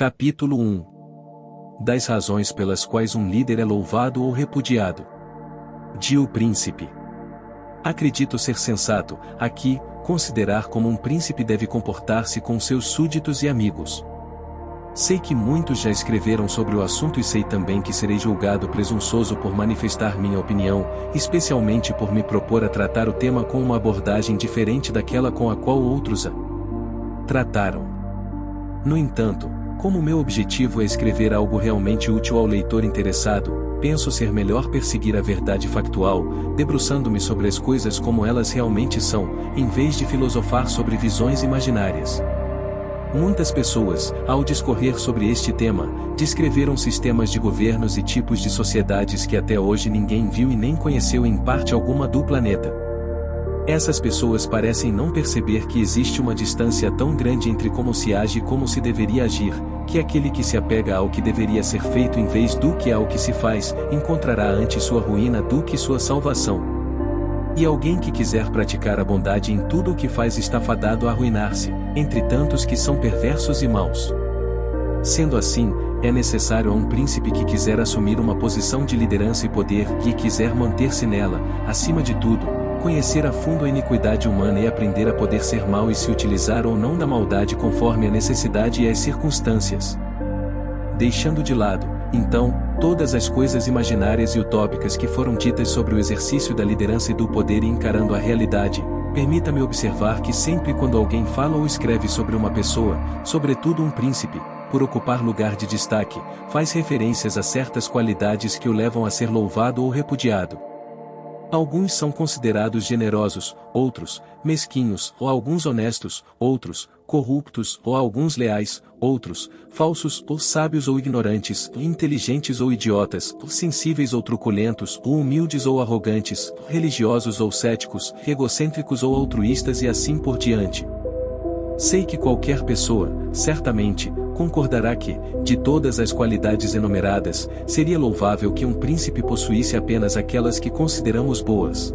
Capítulo 1. Das razões pelas quais um líder é louvado ou repudiado. O príncipe. Acredito ser sensato, aqui, considerar como um príncipe deve comportar-se com seus súditos e amigos. Sei que muitos já escreveram sobre o assunto e sei também que serei julgado presunçoso por manifestar minha opinião, especialmente por me propor a tratar o tema com uma abordagem diferente daquela com a qual outros a trataram. No entanto, como meu objetivo é escrever algo realmente útil ao leitor interessado, penso ser melhor perseguir a verdade factual, debruçando-me sobre as coisas como elas realmente são, em vez de filosofar sobre visões imaginárias. Muitas pessoas, ao discorrer sobre este tema, descreveram sistemas de governos e tipos de sociedades que até hoje ninguém viu e nem conheceu em parte alguma do planeta. Essas pessoas parecem não perceber que existe uma distância tão grande entre como se age e como se deveria agir, que aquele que se apega ao que deveria ser feito em vez do que ao que se faz, encontrará antes sua ruína do que sua salvação. E alguém que quiser praticar a bondade em tudo o que faz está fadado a arruinar-se, entre tantos que são perversos e maus. Sendo assim, é necessário a um príncipe que quiser assumir uma posição de liderança e poder e quiser manter-se nela, acima de tudo, conhecer a fundo a iniquidade humana e aprender a poder ser mau e se utilizar ou não da maldade conforme a necessidade e as circunstâncias. Deixando de lado, então, todas as coisas imaginárias e utópicas que foram ditas sobre o exercício da liderança e do poder e encarando a realidade, permita-me observar que sempre quando alguém fala ou escreve sobre uma pessoa, sobretudo um príncipe, por ocupar lugar de destaque, faz referências a certas qualidades que o levam a ser louvado ou repudiado. Alguns são considerados generosos, outros, mesquinhos, ou alguns honestos, outros, corruptos, ou alguns leais, outros, falsos, ou sábios ou ignorantes, inteligentes ou idiotas, sensíveis ou truculentos, ou humildes ou arrogantes, religiosos ou céticos, egocêntricos ou altruístas e assim por diante. Sei que qualquer pessoa, certamente, concordará que, de todas as qualidades enumeradas, seria louvável que um príncipe possuísse apenas aquelas que consideramos boas.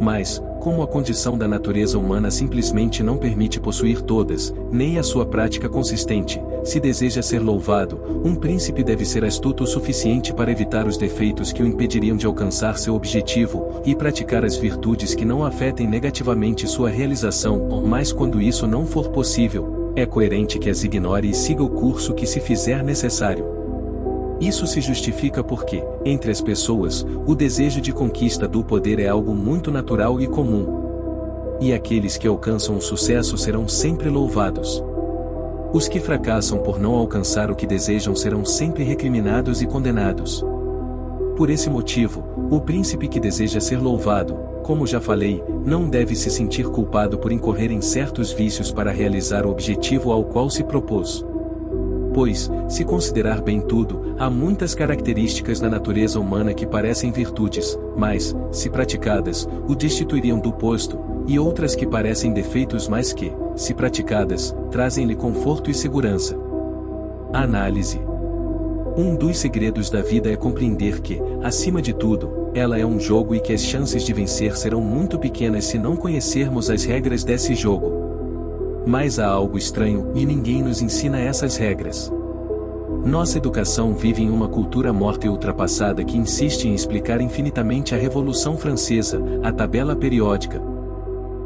Mas, como a condição da natureza humana simplesmente não permite possuir todas, nem a sua prática consistente, se deseja ser louvado, um príncipe deve ser astuto o suficiente para evitar os defeitos que o impediriam de alcançar seu objetivo, e praticar as virtudes que não afetem negativamente sua realização, mas quando isso não for possível, é coerente que as ignore e siga o curso que se fizer necessário. Isso se justifica porque, entre as pessoas, o desejo de conquista do poder é algo muito natural e comum. E aqueles que alcançam o sucesso serão sempre louvados. Os que fracassam por não alcançar o que desejam serão sempre recriminados e condenados. Por esse motivo, o príncipe que deseja ser louvado, como já falei, não deve se sentir culpado por incorrer em certos vícios para realizar o objetivo ao qual se propôs. Pois, se considerar bem tudo, há muitas características na natureza humana que parecem virtudes, mas, se praticadas, o destituiriam do posto, e outras que parecem defeitos mas que, se praticadas, trazem-lhe conforto e segurança. Análise. Um dos segredos da vida é compreender que, acima de tudo, ela é um jogo e que as chances de vencer serão muito pequenas se não conhecermos as regras desse jogo. Mas há algo estranho, e ninguém nos ensina essas regras. Nossa educação vive em uma cultura morta e ultrapassada que insiste em explicar infinitamente a Revolução Francesa, a tabela periódica,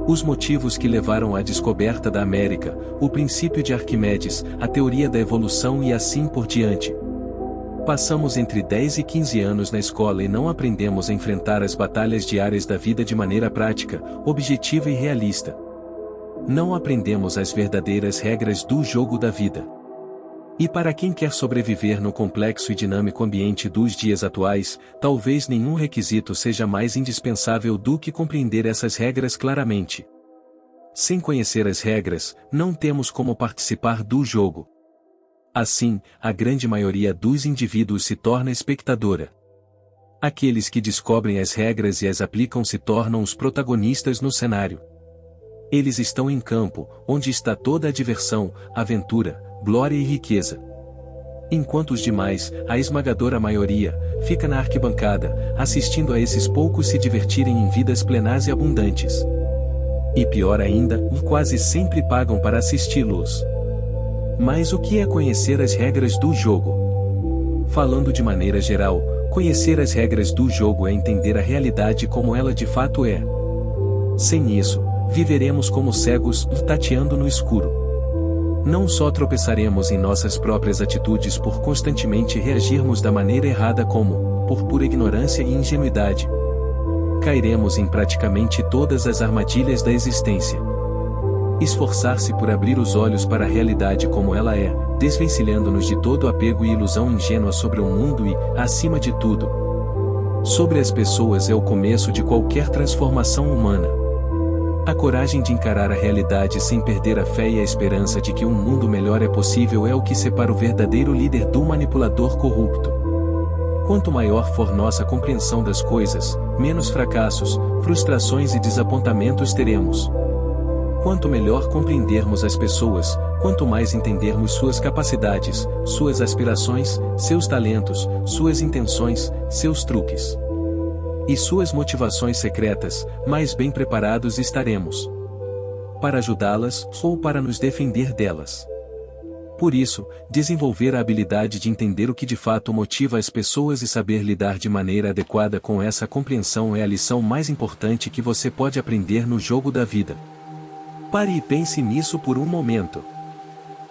os motivos que levaram à descoberta da América, o princípio de Arquimedes, a teoria da evolução e assim por diante. Passamos entre 10 e 15 anos na escola e não aprendemos a enfrentar as batalhas diárias da vida de maneira prática, objetiva e realista. Não aprendemos as verdadeiras regras do jogo da vida. E para quem quer sobreviver no complexo e dinâmico ambiente dos dias atuais, talvez nenhum requisito seja mais indispensável do que compreender essas regras claramente. Sem conhecer as regras, não temos como participar do jogo. Assim, a grande maioria dos indivíduos se torna espectadora. Aqueles que descobrem as regras e as aplicam se tornam os protagonistas no cenário. Eles estão em campo, onde está toda a diversão, aventura, glória e riqueza. Enquanto os demais, a esmagadora maioria, fica na arquibancada, assistindo a esses poucos se divertirem em vidas plenas e abundantes. E pior ainda, quase sempre pagam para assisti-los. Mas o que é conhecer as regras do jogo? Falando de maneira geral, conhecer as regras do jogo é entender a realidade como ela de fato é. Sem isso, viveremos como cegos, tateando no escuro. Não só tropeçaremos em nossas próprias atitudes por constantemente reagirmos da maneira errada como, por pura ignorância e ingenuidade, cairemos em praticamente todas as armadilhas da existência. Esforçar-se por abrir os olhos para a realidade como ela é, desvencilhando-nos de todo apego e ilusão ingênua sobre o mundo e, acima de tudo, sobre as pessoas é o começo de qualquer transformação humana. A coragem de encarar a realidade sem perder a fé e a esperança de que um mundo melhor é possível é o que separa o verdadeiro líder do manipulador corrupto. Quanto maior for nossa compreensão das coisas, menos fracassos, frustrações e desapontamentos teremos. Quanto melhor compreendermos as pessoas, quanto mais entendermos suas capacidades, suas aspirações, seus talentos, suas intenções, seus truques e suas motivações secretas, mais bem preparados estaremos para ajudá-las ou para nos defender delas. Por isso, desenvolver a habilidade de entender o que de fato motiva as pessoas e saber lidar de maneira adequada com essa compreensão é a lição mais importante que você pode aprender no jogo da vida. Pare e pense nisso por um momento.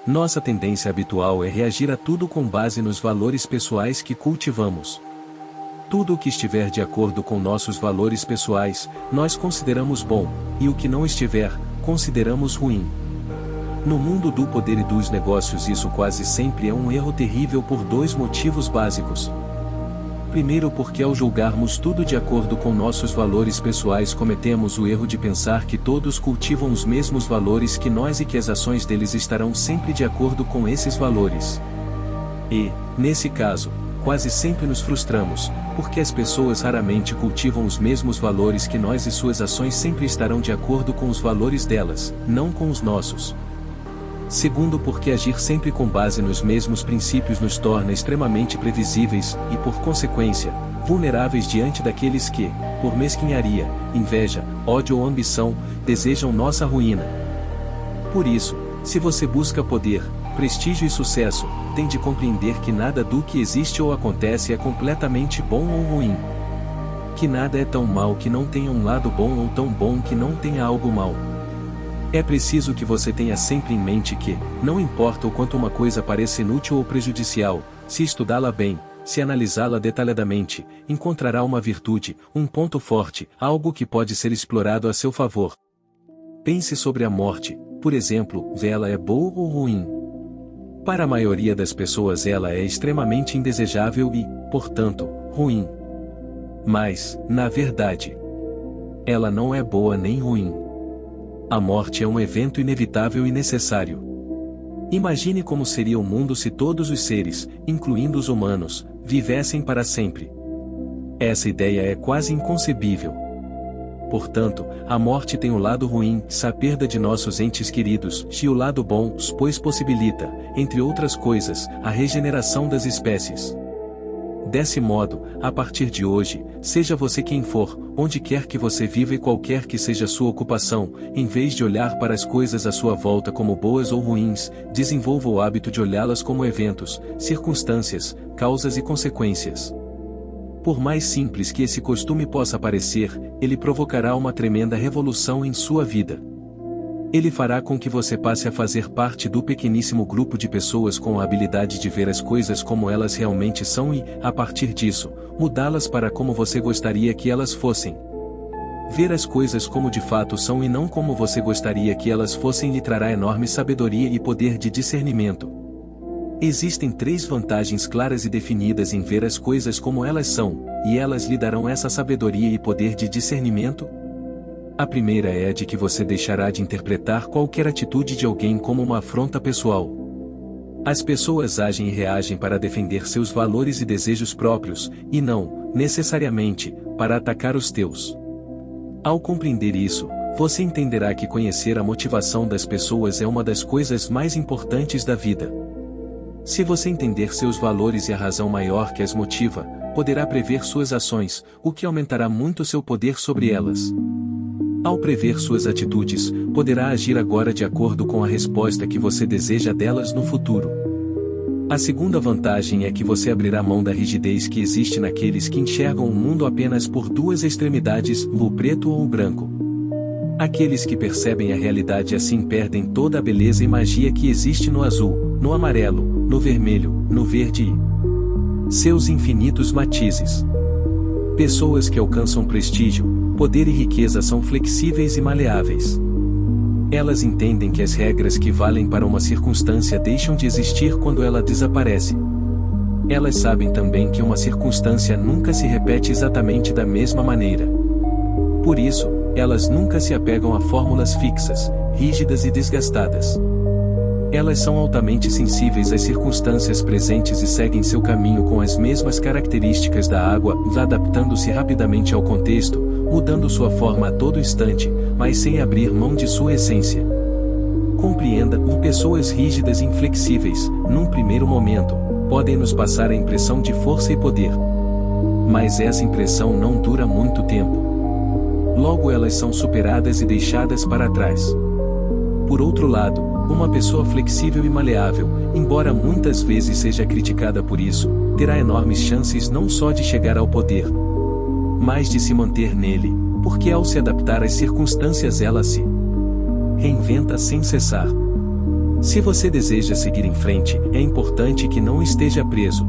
Nossa tendência habitual é reagir a tudo com base nos valores pessoais que cultivamos. Tudo o que estiver de acordo com nossos valores pessoais, nós consideramos bom, e o que não estiver, consideramos ruim. No mundo do poder e dos negócios isso quase sempre é um erro terrível por dois motivos básicos. Primeiro, porque ao julgarmos tudo de acordo com nossos valores pessoais cometemos o erro de pensar que todos cultivam os mesmos valores que nós e que as ações deles estarão sempre de acordo com esses valores. E, nesse caso, quase sempre nos frustramos, porque as pessoas raramente cultivam os mesmos valores que nós e suas ações sempre estarão de acordo com os valores delas, não com os nossos. Segundo, porque agir sempre com base nos mesmos princípios nos torna extremamente previsíveis e, por consequência, vulneráveis diante daqueles que, por mesquinharia, inveja, ódio ou ambição, desejam nossa ruína. Por isso, se você busca poder, prestígio e sucesso, tem de compreender que nada do que existe ou acontece é completamente bom ou ruim. Que nada é tão mal que não tenha um lado bom ou tão bom que não tenha algo mal. É preciso que você tenha sempre em mente que, não importa o quanto uma coisa pareça inútil ou prejudicial, se estudá-la bem, se analisá-la detalhadamente, encontrará uma virtude, um ponto forte, algo que pode ser explorado a seu favor. Pense sobre a morte, por exemplo, ela é boa ou ruim? Para a maioria das pessoas ela é extremamente indesejável e, portanto, ruim. Mas, na verdade, ela não é boa nem ruim. A morte é um evento inevitável e necessário. Imagine como seria o mundo se todos os seres, incluindo os humanos, vivessem para sempre. Essa ideia é quase inconcebível. Portanto, a morte tem o lado ruim, a perda de nossos entes queridos, e o lado bom, pois possibilita, entre outras coisas, a regeneração das espécies. Desse modo, a partir de hoje, seja você quem for, onde quer que você viva e qualquer que seja sua ocupação, em vez de olhar para as coisas à sua volta como boas ou ruins, desenvolva o hábito de olhá-las como eventos, circunstâncias, causas e consequências. Por mais simples que esse costume possa parecer, ele provocará uma tremenda revolução em sua vida. Ele fará com que você passe a fazer parte do pequeníssimo grupo de pessoas com a habilidade de ver as coisas como elas realmente são e, a partir disso, mudá-las para como você gostaria que elas fossem. Ver as coisas como de fato são e não como você gostaria que elas fossem lhe trará enorme sabedoria e poder de discernimento. Existem 3 vantagens claras e definidas em ver as coisas como elas são, e elas lhe darão essa sabedoria e poder de discernimento. A primeira é a de que você deixará de interpretar qualquer atitude de alguém como uma afronta pessoal. As pessoas agem e reagem para defender seus valores e desejos próprios, e não, necessariamente, para atacar os teus. Ao compreender isso, você entenderá que conhecer a motivação das pessoas é uma das coisas mais importantes da vida. Se você entender seus valores e a razão maior que as motiva, poderá prever suas ações, o que aumentará muito seu poder sobre elas. Ao prever suas atitudes, poderá agir agora de acordo com a resposta que você deseja delas no futuro. A segunda vantagem é que você abrirá mão da rigidez que existe naqueles que enxergam o mundo apenas por duas extremidades, o preto ou o branco. Aqueles que percebem a realidade assim perdem toda a beleza e magia que existe no azul, no amarelo, no vermelho, no verde e seus infinitos matizes. Pessoas que alcançam prestígio, poder e riqueza são flexíveis e maleáveis. Elas entendem que as regras que valem para uma circunstância deixam de existir quando ela desaparece. Elas sabem também que uma circunstância nunca se repete exatamente da mesma maneira. Por isso, elas nunca se apegam a fórmulas fixas, rígidas e desgastadas. Elas são altamente sensíveis às circunstâncias presentes e seguem seu caminho com as mesmas características da água, adaptando-se rapidamente ao contexto, mudando sua forma a todo instante, mas sem abrir mão de sua essência. Compreenda, pessoas rígidas e inflexíveis, num primeiro momento, podem nos passar a impressão de força e poder. Mas essa impressão não dura muito tempo. Logo elas são superadas e deixadas para trás. Por outro lado, uma pessoa flexível e maleável, embora muitas vezes seja criticada por isso, terá enormes chances não só de chegar ao poder, mas de se manter nele, porque ao se adaptar às circunstâncias ela se reinventa sem cessar. Se você deseja seguir em frente, é importante que não esteja preso.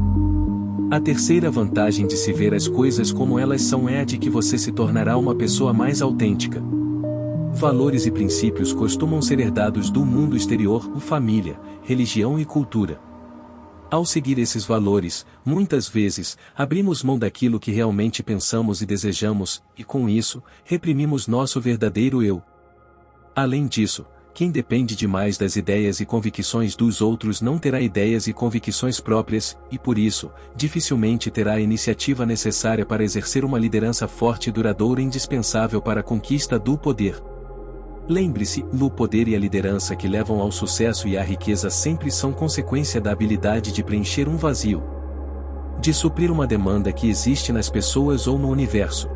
A terceira vantagem de se ver as coisas como elas são é a de que você se tornará uma pessoa mais autêntica. Valores e princípios costumam ser herdados do mundo exterior, família, religião e cultura. Ao seguir esses valores, muitas vezes, abrimos mão daquilo que realmente pensamos e desejamos, e com isso, reprimimos nosso verdadeiro eu. Além disso, quem depende demais das ideias e convicções dos outros não terá ideias e convicções próprias, e por isso, dificilmente terá a iniciativa necessária para exercer uma liderança forte e duradoura indispensável para a conquista do poder. Lembre-se, o poder e a liderança que levam ao sucesso e à riqueza sempre são consequência da habilidade de preencher um vazio, de suprir uma demanda que existe nas pessoas ou no universo.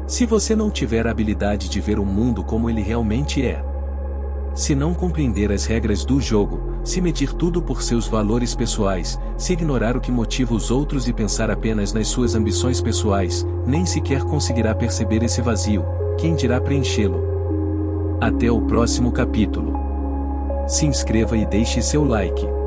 Se você não tiver a habilidade de ver o mundo como ele realmente é, se não compreender as regras do jogo, se medir tudo por seus valores pessoais, se ignorar o que motiva os outros e pensar apenas nas suas ambições pessoais, nem sequer conseguirá perceber esse vazio, quem dirá preenchê-lo. Até o próximo capítulo. Se inscreva e deixe seu like.